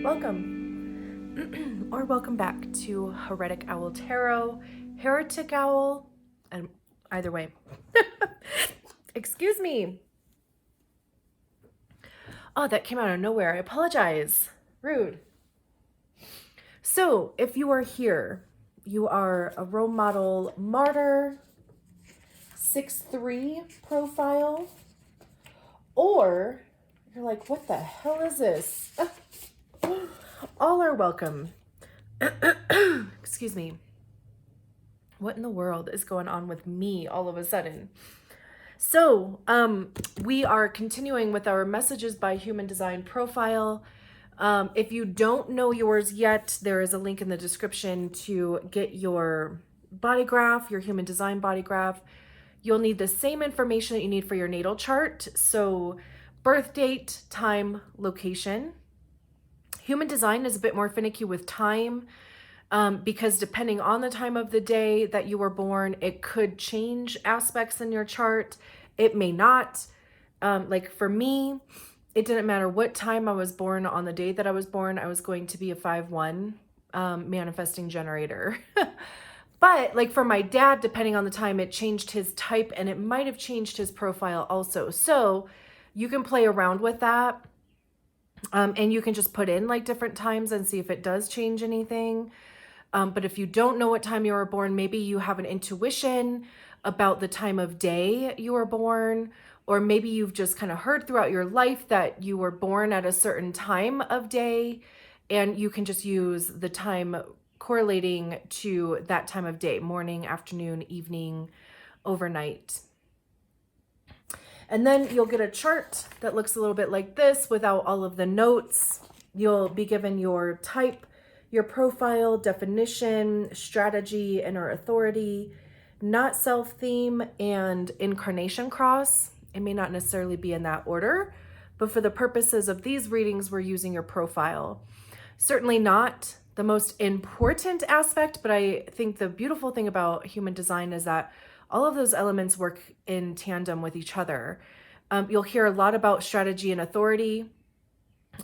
Welcome, or welcome back to Heretic Owl Tarot, Heretic Owl, and either way. Excuse me. Oh, that came out of nowhere. I apologize. Rude. So, if you are here, you are a role model martyr, 6'3" profile, or you're like, what the hell is this? All are welcome. Excuse me. What in the world is going on with me all of a sudden? So, we are continuing with our Messages by Human Design profile. If you don't know yours yet, there is a link in the description to get your body graph, your human design body graph. You'll need the same information that you need for your natal chart. So, birth date, time, location. Human design is a bit more finicky with time. Because depending on the time of the day that you were born, it could change aspects in your chart. It may not. Like for me, it didn't matter what time I was born. On the day that I was born, I was going to be a 5/1 manifesting generator. But like for my dad, depending on the time, it changed his type and it might have changed his profile also. So you can play around with that. And you can just put in like different times and see if it does change anything. But if you don't know what time you were born, maybe you have an intuition about the time of day you were born, or maybe you've just kind of heard throughout your life that you were born at a certain time of day, and you can just use the time correlating to that time of day, morning, afternoon, evening, overnight. And then you'll get a chart that looks a little bit like this without all of the notes. You'll be given your type, your profile, definition, strategy, inner authority, not self-theme, and incarnation cross. It may not necessarily be in that order, but for the purposes of these readings, we're using your profile. Certainly not the most important aspect, but I think the beautiful thing about human design is that all of those elements work in tandem with each other. You'll hear a lot about strategy and authority.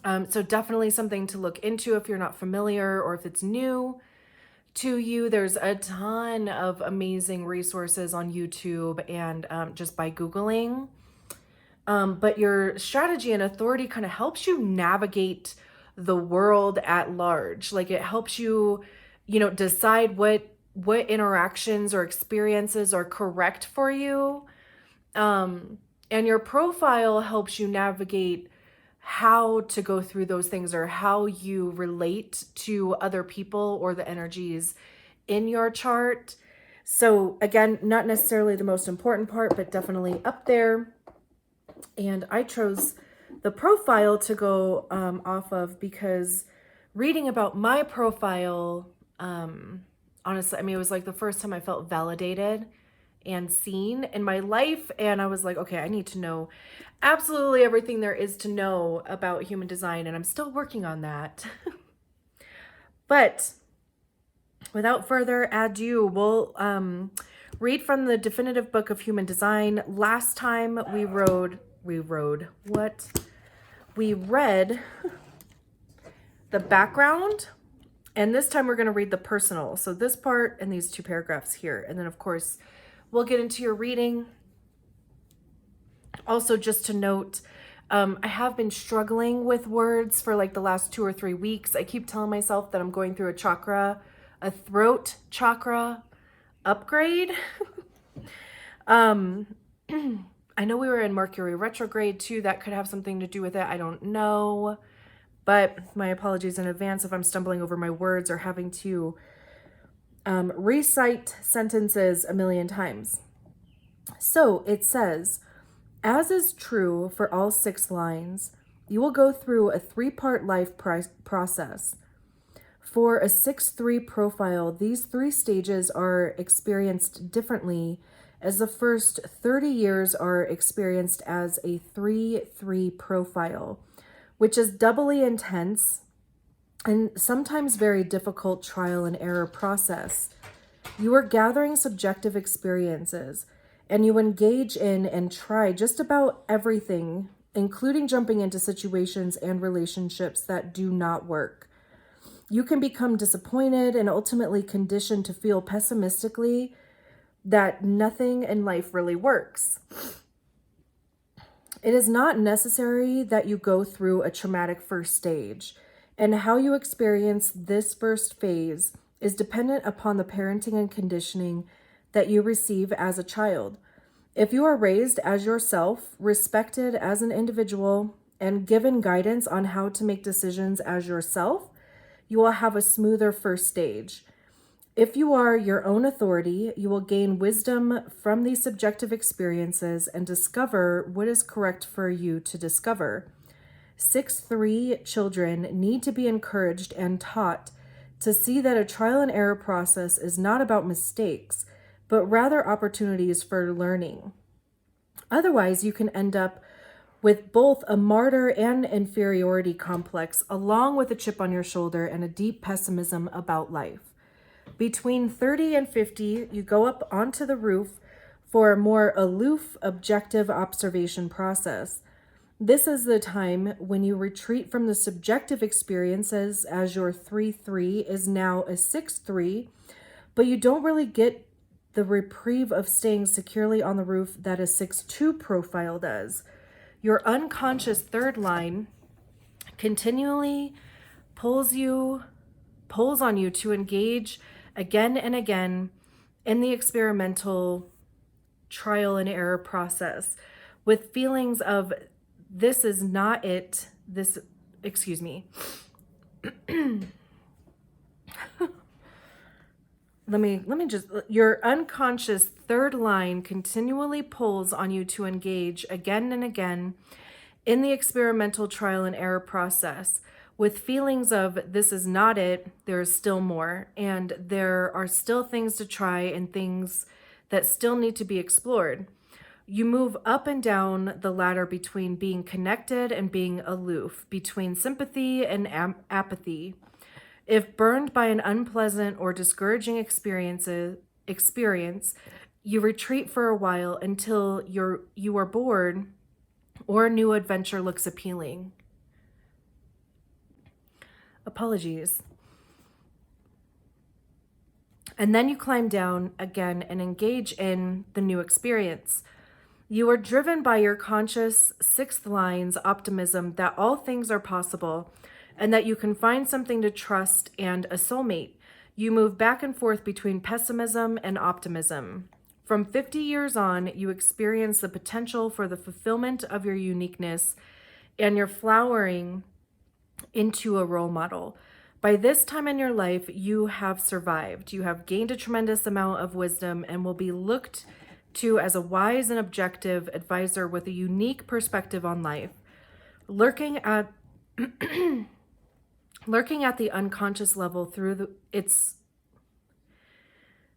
So definitely something to look into if you're not familiar or if it's new to you. There's a ton of amazing resources on YouTube and just by Googling. But your strategy and authority kind of helps you navigate the world at large. Like it helps you, decide what interactions or experiences are correct for you. And your profile helps you navigate how to go through those things or how you relate to other people or the energies in your chart. So again, not necessarily the most important part, but definitely up there. And I chose the profile to go off of because reading about my profile, honestly, I mean, it was like the first time I felt validated and seen in my life. And I was like, okay, I need to know absolutely everything there is to know about human design. And I'm still working on that. But without further ado, we'll read from the definitive book of human design. Last time we read the background. And this time we're going to read the personal. So this part and these two paragraphs here. And then of course, we'll get into your reading. Also, just to note, I have been struggling with words for like the last 2 or 3 weeks. I keep telling myself that I'm going through a throat chakra upgrade. I know we were in Mercury retrograde too. That could have something to do with it. I don't know. But my apologies in advance if I'm stumbling over my words or having to recite sentences a million times. So it says, as is true for all 6 lines, you will go through a 3-part life process. For a 6/3 profile, these 3 stages are experienced differently, as the first 30 years are experienced as a 3/3 profile, which is doubly intense and sometimes very difficult trial and error process. You are gathering subjective experiences, and you engage in and try just about everything including jumping into situations and relationships that do not work. You can become disappointed and ultimately conditioned to feel pessimistically that nothing in life really works. It is not necessary that you go through a traumatic first stage, and how you experience this first phase is dependent upon the parenting and conditioning that you receive as a child. If you are raised as yourself, respected as an individual, and given guidance on how to make decisions as yourself, you will have a smoother first stage. If you are your own authority, you will gain wisdom from these subjective experiences and discover what is correct for you to discover. 6-3 children need to be encouraged and taught to see that a trial and error process is not about mistakes, but rather opportunities for learning. Otherwise, you can end up with both a martyr and inferiority complex, along with a chip on your shoulder and a deep pessimism about life. Between 30 and 50, you go up onto the roof for a more aloof, objective observation process. This is the time when you retreat from the subjective experiences, as your 3-3 is now a 6-3, but you don't really get the reprieve of staying securely on the roof that a 6-2 profile does. Your unconscious third line continually pulls on you to engage again and again in the experimental trial and error process with feelings of this is not it. Your unconscious third line continually pulls on you to engage again and again in the experimental trial and error process with feelings of this is not it, there's still more, and there are still things to try and things that still need to be explored. You move up and down the ladder between being connected and being aloof, between sympathy and apathy. If burned by an unpleasant or discouraging experience, you retreat for a while until you are bored or a new adventure looks appealing. Apologies. And then you climb down again and engage in the new experience. You are driven by your conscious sixth line's optimism that all things are possible and that you can find something to trust and a soulmate. You move back and forth between pessimism and optimism. From 50 years on, you experience the potential for the fulfillment of your uniqueness and your flowering into a role model. By this time in your life, you have survived. You have gained a tremendous amount of wisdom and will be looked to as a wise and objective advisor with a unique perspective on life. Lurking at the unconscious level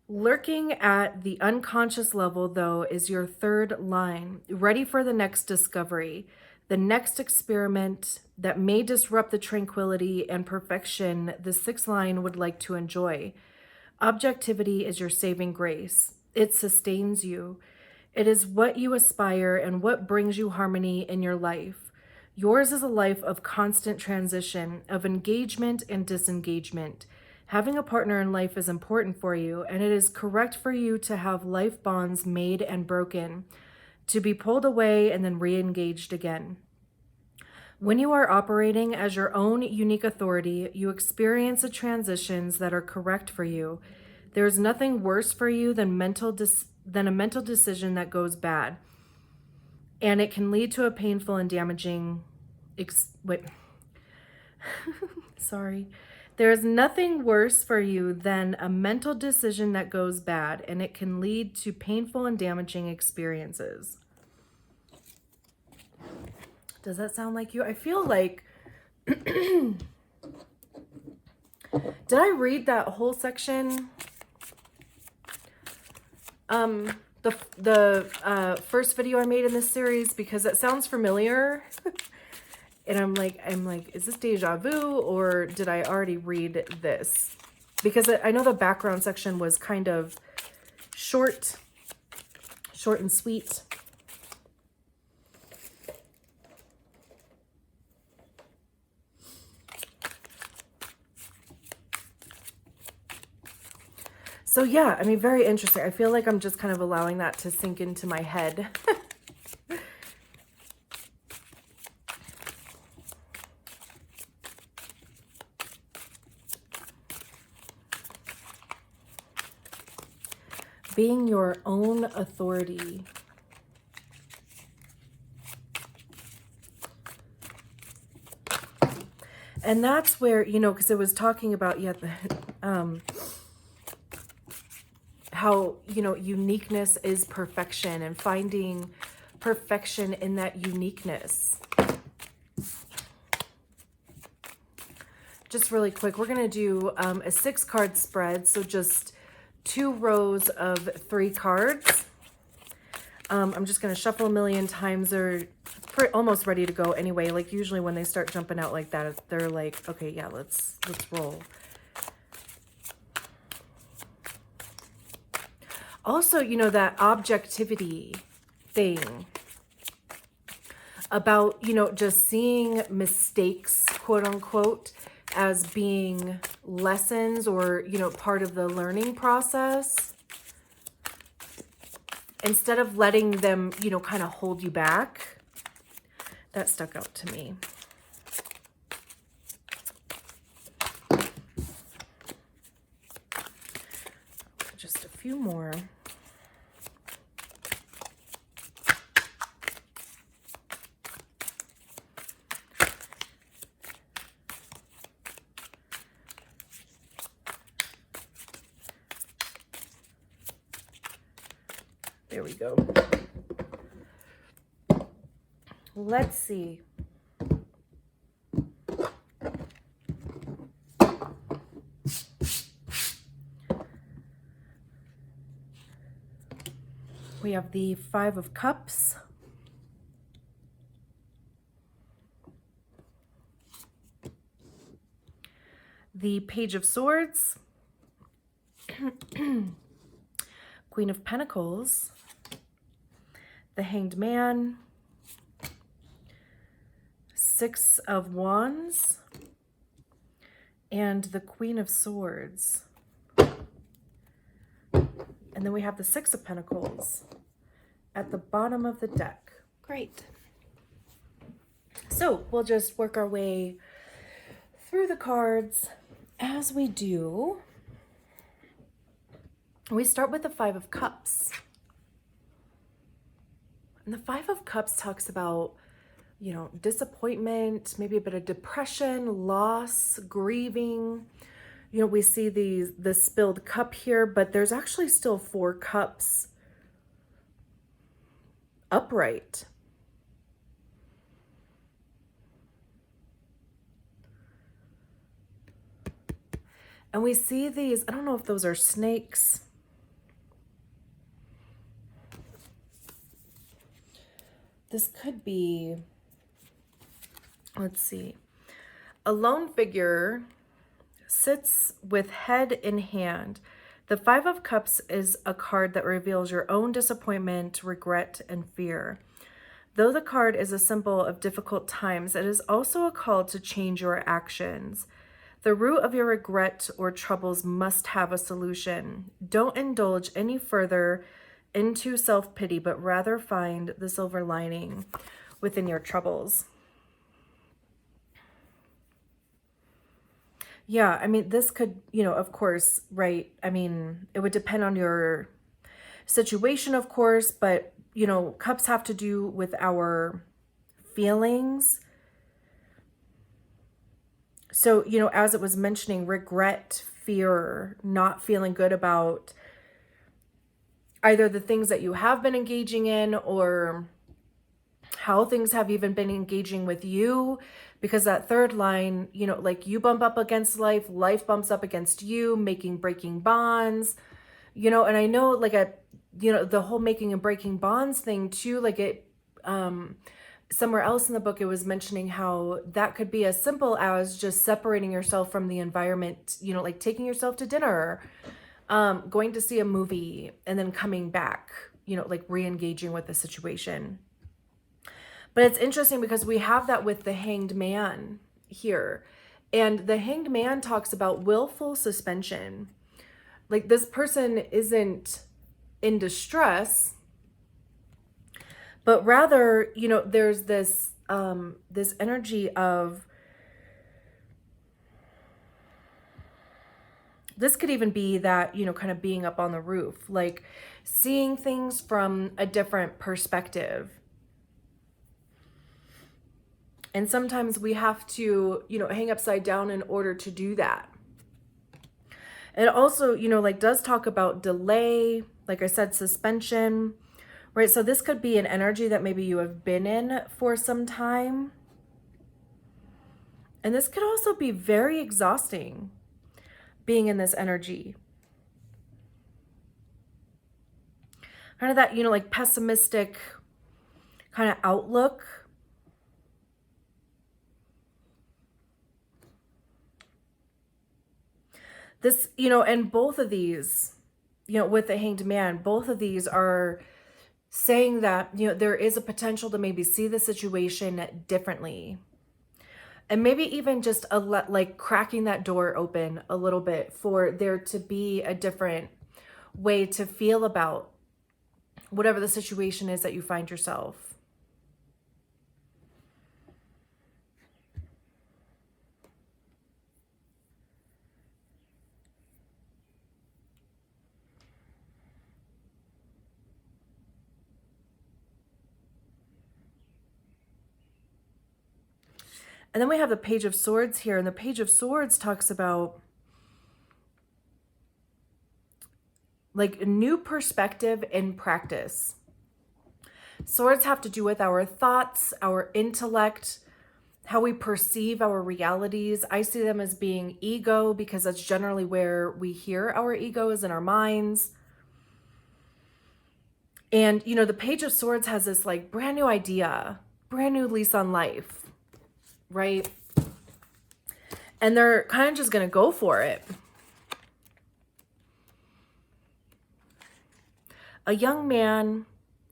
Lurking at the unconscious level, though, is your third line, ready for the next discovery, the next experiment that may disrupt the tranquility and perfection the sixth line would like to enjoy. Objectivity is your saving grace. It sustains you. It is what you aspire and what brings you harmony in your life. Yours is a life of constant transition, of engagement and disengagement. Having a partner in life is important for you, and it is correct for you to have life bonds made and broken, to be pulled away and then re-engaged again. When you are operating as your own unique authority, you experience the transitions that are correct for you. There is nothing worse for you than a mental decision that goes bad, and it can lead to a painful and damaging There is nothing worse for you than a mental decision that goes bad, and it can lead to painful and damaging experiences. Does that sound like you? I feel like, did I read that whole section? The first video I made in this series, because it sounds familiar. And I'm like, is this deja vu, or did I already read this? Because I know the background section was kind of short and sweet. So yeah, I mean, very interesting. I feel like I'm just kind of allowing that to sink into my head. Being your own authority. And that's where, you know, because it was talking about, yeah, how, you know, uniqueness is perfection and finding perfection in that uniqueness. Just really quick, we're going to do a 6-card spread. So just 2 rows of 3 cards. I'm just going to shuffle a million times. They're almost ready to go anyway. Like usually when they start jumping out like that, they're like, okay, yeah, let's roll. Also, you know, that objectivity thing about, you know, just seeing mistakes, quote unquote, as being lessons or, you know, part of the learning process, instead of letting them, you know, kind of hold you back. That stuck out to me. Just a few more. There we go. Let's see. We have the 5 of Cups. The Page of Swords. Queen of Pentacles. The Hanged Man. 6 of Wands. And the Queen of Swords. And then we have the 6 of Pentacles at the bottom of the deck. Great. So we'll just work our way through the cards. As we do, we start with the 5 of Cups. And the 5 of Cups talks about, you know, disappointment, maybe a bit of depression, loss, grieving. You know, we see the spilled cup here, but there's actually still 4 cups upright. And we see these, I don't know if those are snakes. This could be, let's see, a lone figure sits with head in hand. The 5 of Cups is a card that reveals your own disappointment, regret, and fear. Though the card is a symbol of difficult times, it is also a call to change your actions. The root of your regret or troubles must have a solution. Don't indulge any further into self-pity, but rather find the silver lining within your troubles. Yeah, I mean, this could, you know, of course, right? I mean, it would depend on your situation, of course, but, you know, cups have to do with our feelings. So, you know, as it was mentioning, regret, fear, not feeling good about either the things that you have been engaging in or how things have even been engaging with you, because that third line, you know, like you bump up against life, life bumps up against you, breaking bonds, you know. And I know, like, you know, the whole making and breaking bonds thing too, like it, somewhere else in the book, it was mentioning how that could be as simple as just separating yourself from the environment, you know, like taking yourself to dinner, going to see a movie, and then coming back, you know, like re-engaging with the situation. But it's interesting because we have that with the Hanged Man here. And the Hanged Man talks about willful suspension. like this person isn't in distress, but rather, you know, there's this this energy of, this could even be that, you know, kind of being up on the roof, like seeing things from a different perspective. And sometimes we have to, you know, hang upside down in order to do that. It also, you know, like does talk about delay, like I said, suspension, right? So this could be an energy that maybe you have been in for some time. And this could also be very exhausting, being in this energy. Kind of that, you know, like pessimistic kind of outlook. This, you know, and both of these, you know, with the Hanged Man, both of these are saying that, you know, there is a potential to maybe see the situation differently. And maybe even just like cracking that door open a little bit for there to be a different way to feel about whatever the situation is that you find yourself. And then we have the Page of Swords here, and the Page of Swords talks about like a new perspective in practice. Swords have to do with our thoughts, our intellect, how we perceive our realities. I see them as being ego, because that's generally where we hear our ego, is in our minds. And, you know, the Page of Swords has this like brand new idea, brand new lease on life, right? And they're kind of just going to go for it. A young man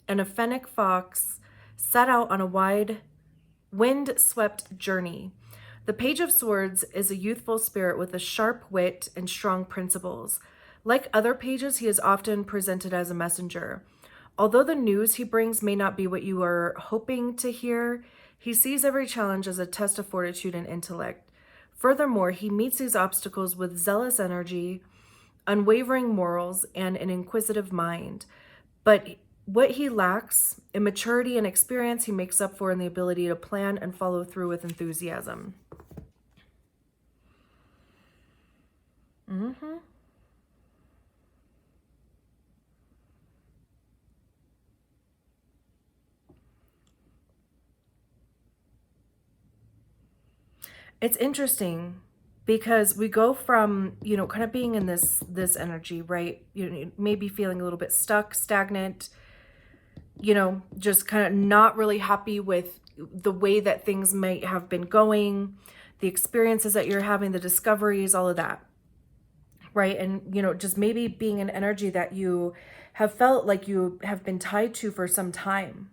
and a fennec fox set out on a wide, wind-swept journey. The Page of Swords is a youthful spirit with a sharp wit and strong principles. Like other pages, he is often presented as a messenger. Although the news he brings may not be what you are hoping to hear, he sees every challenge as a test of fortitude and intellect. Furthermore, he meets these obstacles with zealous energy, unwavering morals, and an inquisitive mind. But what he lacks in maturity and experience, he makes up for in the ability to plan and follow through with enthusiasm. It's interesting because we go from, you know, kind of being in this energy, right? You know, maybe feeling a little bit stuck, stagnant, you know, just kind of not really happy with the way that things might have been going, the experiences that you're having, the discoveries, all of that, right? And, you know, just maybe being an energy that you have felt like you have been tied to for some time.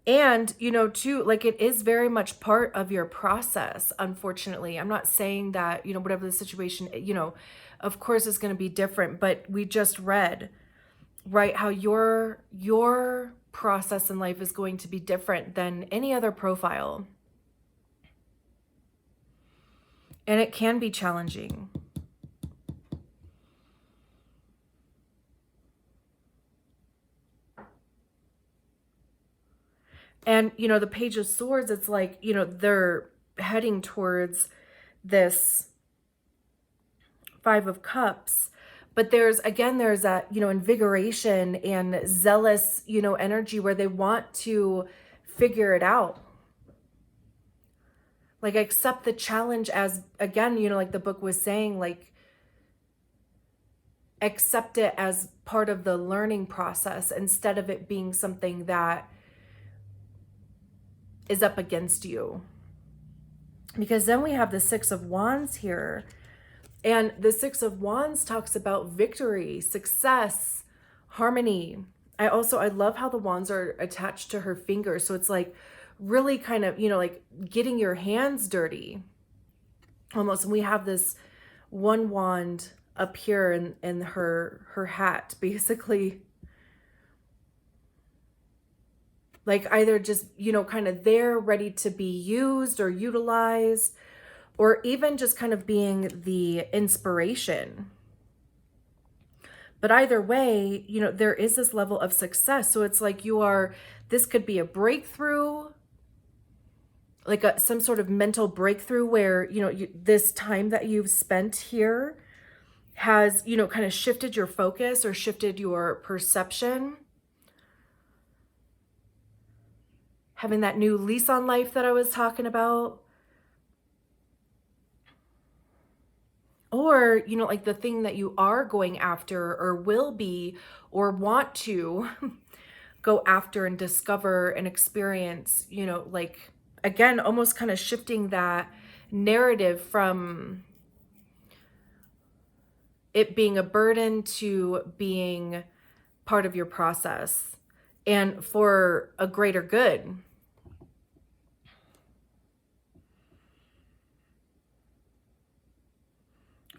And, you know, too, like it is very much part of your process, unfortunately. I'm not saying that, you know, whatever the situation, you know, of course it's going to be different, but we just read, right, how your process in life is going to be different than any other profile. And it can be challenging. And, you know, the Page of Swords, it's like, you know, they're heading towards this Five of Cups. But there's that, you know, invigoration and zealous, you know, energy where they want to figure it out. Like, accept the challenge as, again, you know, like the book was saying, like, accept it as part of the learning process instead of it being something that is up against you. Because then we have the Six of Wands here. And the Six of Wands talks about victory, success, harmony. I love how the wands are attached to her fingers. So it's like really kind of, you know, like getting your hands dirty almost. And we have this one wand up here in her hat, basically, like either just, you know, kind of there ready to be used or utilized, or even just kind of being the inspiration. But either way, you know, there is this level of success. So it's like this could be a breakthrough, like some sort of mental breakthrough where, you know, this time that you've spent here has, you know, kind of shifted your focus or shifted your perception. Having that new lease on life that I was talking about. Or, you know, like the thing that you are going after or will be or want to go after and discover and experience, you know, like, again, almost kind of shifting that narrative from it being a burden to being part of your process and for a greater good.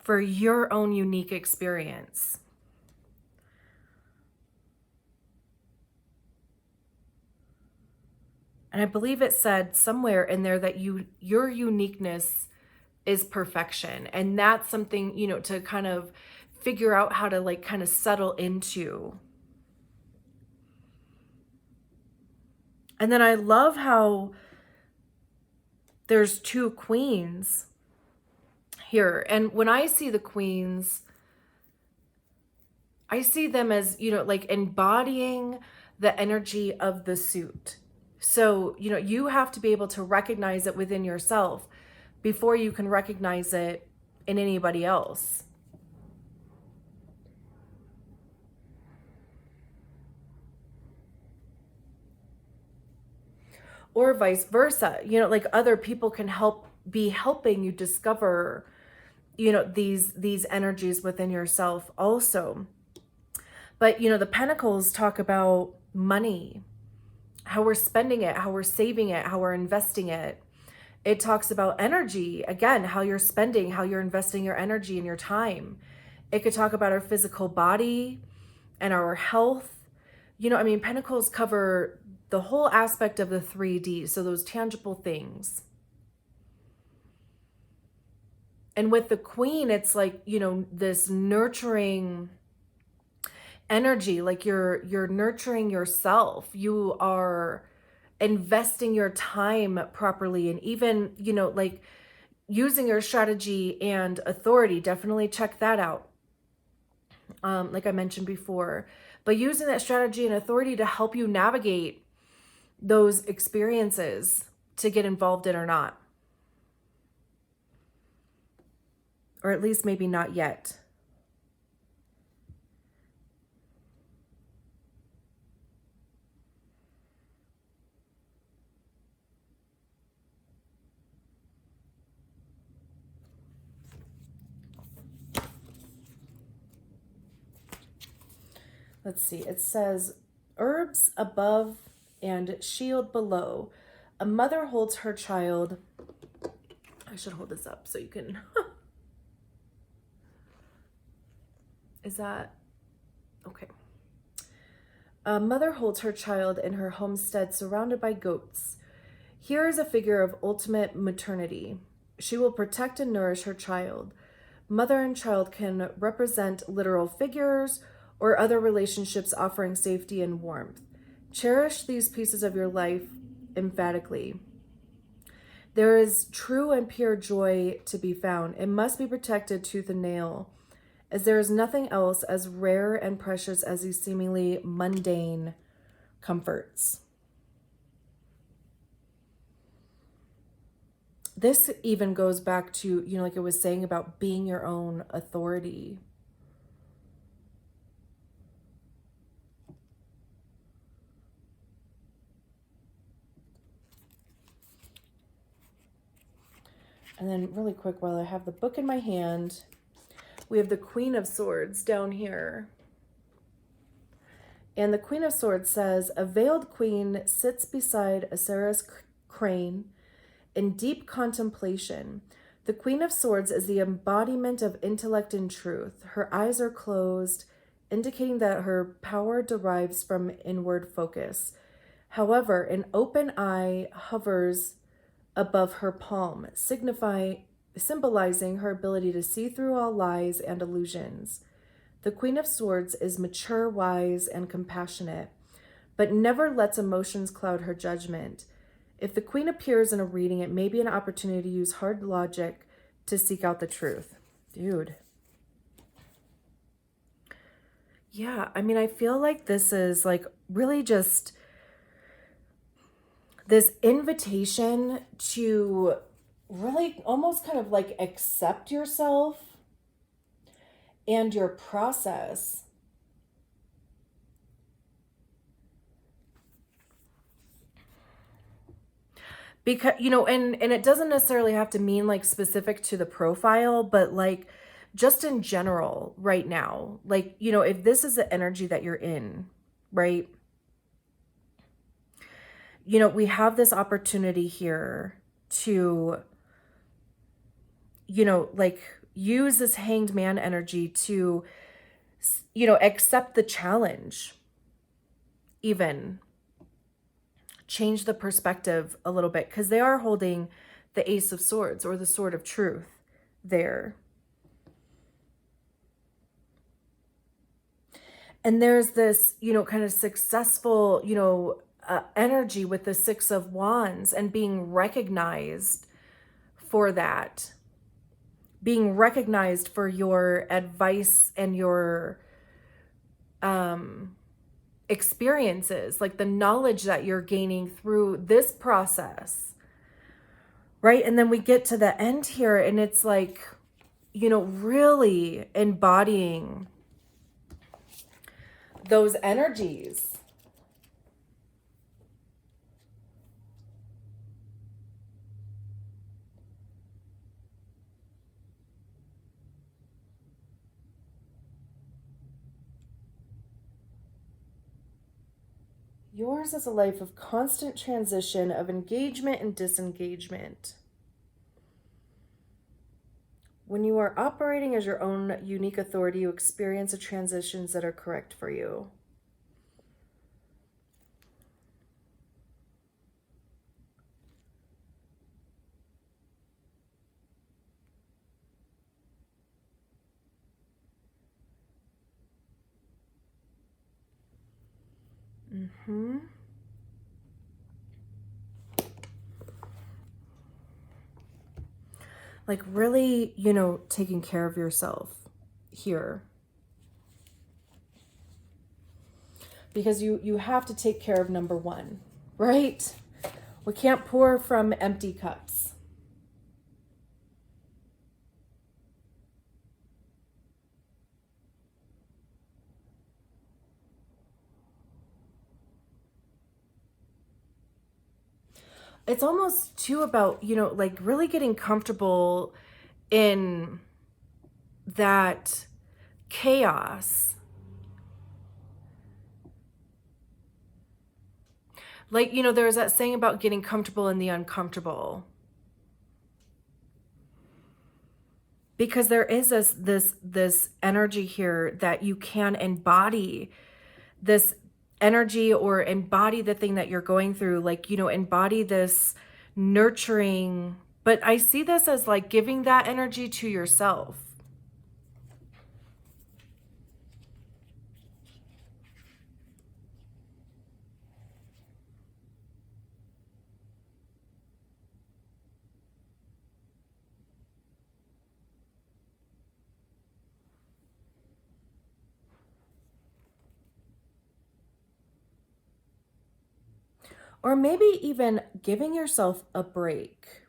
For your own unique experience. And I believe it said somewhere in there that your uniqueness is perfection. And that's something, you know, to kind of figure out how to like kind of settle into. And then I love how there's two queens here. And when I see the queens, I see them as, you know, like embodying the energy of the suit. So, you know, you have to be able to recognize it within yourself before you can recognize it in anybody else. Or vice versa, you know, like other people can be helping you discover, you know, these energies within yourself also. But, you know, the Pentacles talk about money, how we're spending it, how we're saving it, how we're investing it. It talks about energy, again, how you're spending, how you're investing your energy and your time. It could talk about our physical body and our health. You know, I mean, Pentacles cover the whole aspect of the 3D, so those tangible things. And with the Queen, it's like, you know, this nurturing energy, like you're nurturing yourself. You are investing your time properly, and even, you know, like using your strategy and authority. Definitely check that out. Like I mentioned before, but using that strategy and authority to help you navigate those experiences to get involved in or not. Or at least maybe not yet. Let's see. It says, herbs above and shield below. A mother holds her child. I should hold this up so you can. Is that okay? A mother holds her child in her homestead surrounded by goats. Here is a figure of ultimate maternity. She will protect and nourish her child. Mother and child can represent literal figures or other relationships offering safety and warmth. Cherish these pieces of your life emphatically. There is true and pure joy to be found. It must be protected tooth and nail, as there is nothing else as rare and precious as these seemingly mundane comforts. This even goes back to, you know, like I was saying about being your own authority. And then really quick, while I have the book in my hand, we have the Queen of Swords down here. And the Queen of Swords says, a veiled queen sits beside a crane, in deep contemplation. The Queen of Swords is the embodiment of intellect and truth. Her eyes are closed, indicating that her power derives from inward focus. However, an open eye hovers above her palm, symbolizing her ability to see through all lies and illusions. The Queen of Swords is mature, wise, and compassionate, but never lets emotions cloud her judgment. If the Queen appears in a reading, it may be an opportunity to use hard logic to seek out the truth. Dude. Yeah, I mean, I feel like this is like really just this invitation to really almost kind of like accept yourself and your process. Because, you know, and it doesn't necessarily have to mean like specific to the profile, but like just in general right now, like, you know, if this is the energy that you're in, right? You know, we have this opportunity here to, you know, like use this Hanged Man energy to, you know, accept the challenge, even change the perspective a little bit, because they are holding the Ace of Swords or the Sword of Truth there. And there's this, you know, kind of successful, you know, energy with the Six of Wands and being recognized for that, being recognized for your advice and your experiences, like the knowledge that you're gaining through this process, right? And then we get to the end here and it's like, you know, really embodying those energies. Yours is a life of constant transition, of engagement and disengagement. When you are operating as your own unique authority, you experience the transitions that are correct for you. Like really, you know, taking care of yourself here. Because you have to take care of number one, right? We can't pour from empty cups. It's almost too about, you know, like really getting comfortable in that chaos. Like, you know, there's that saying about getting comfortable in the uncomfortable. Because there is this energy here that you can embody this energy or embody the thing that you're going through, like, you know, embody this nurturing, but I see this as like giving that energy to yourself. Or maybe even giving yourself a break.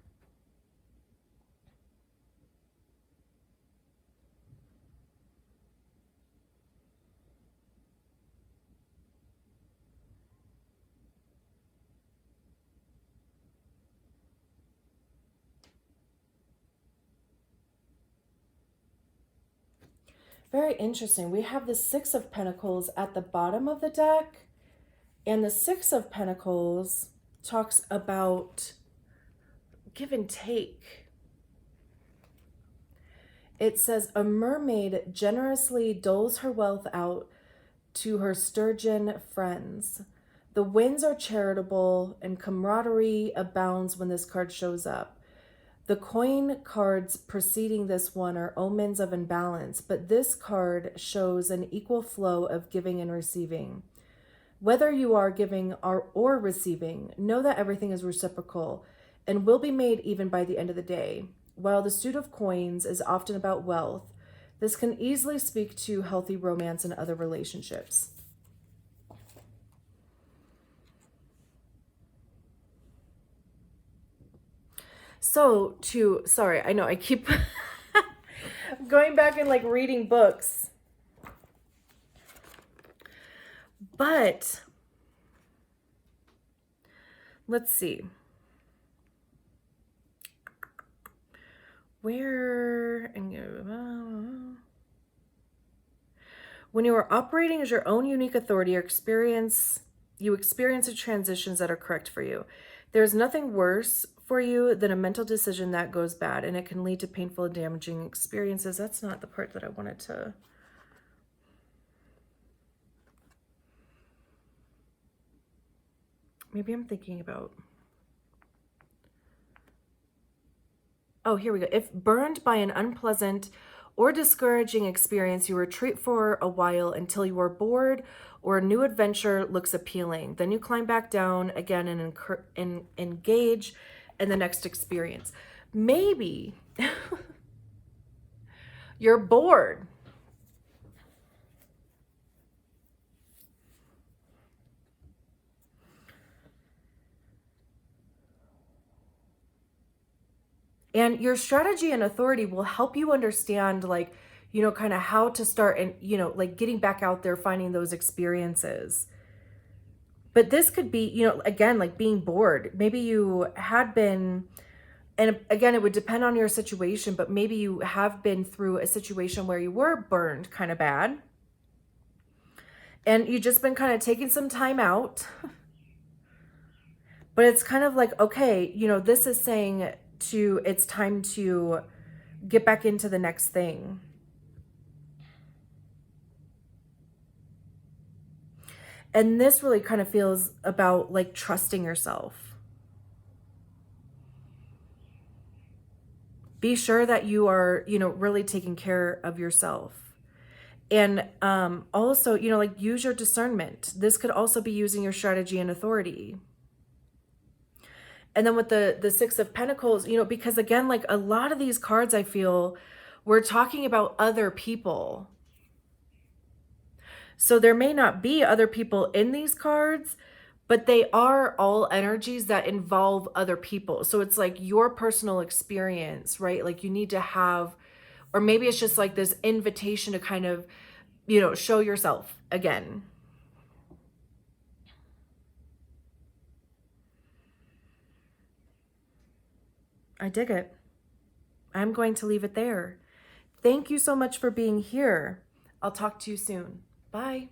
Very interesting. We have the Six of Pentacles at the bottom of the deck and the Six of Pentacles talks about give and take. It says, a mermaid generously doles her wealth out to her sturgeon friends. The winds are charitable and camaraderie abounds when this card shows up. The coin cards preceding this one are omens of imbalance, but this card shows an equal flow of giving and receiving. Whether you are giving or receiving, know that everything is reciprocal and will be made even by the end of the day. While the suit of coins is often about wealth, this can easily speak to healthy romance and other relationships. So sorry, I know I keep going back and like reading books. But let's see. When you are operating as your own unique authority, you experience the transitions that are correct for you. There's nothing worse for you than a mental decision that goes bad, and it can lead to painful and damaging experiences. That's not the part that I wanted to. Maybe I'm thinking about. Oh, here we go. If burned by an unpleasant or discouraging experience, you retreat for a while until you are bored or a new adventure looks appealing. Then you climb back down again and engage in the next experience. Maybe you're bored. And your strategy and authority will help you understand, like, you know, kind of how to start and, you know, like getting back out there, finding those experiences. But this could be, you know, again, like being bored. Maybe you had been, and again, it would depend on your situation, but maybe you have been through a situation where you were burned kind of bad. And you've just been kind of taking some time out. But it's kind of like, okay, you know, this is saying it's time to get back into the next thing. And this really kind of feels about like trusting yourself. Be sure that you are, you know, really taking care of yourself. And also, you know, like use your discernment. This could also be using your strategy and authority. And then with the Six of Pentacles, you know, because again, like a lot of these cards, I feel we're talking about other people. So there may not be other people in these cards, but they are all energies that involve other people. So it's like your personal experience, right? Like you need to have, or maybe it's just like this invitation to kind of, you know, show yourself again. I dig it. I'm going to leave it there. Thank you so much for being here. I'll talk to you soon. Bye.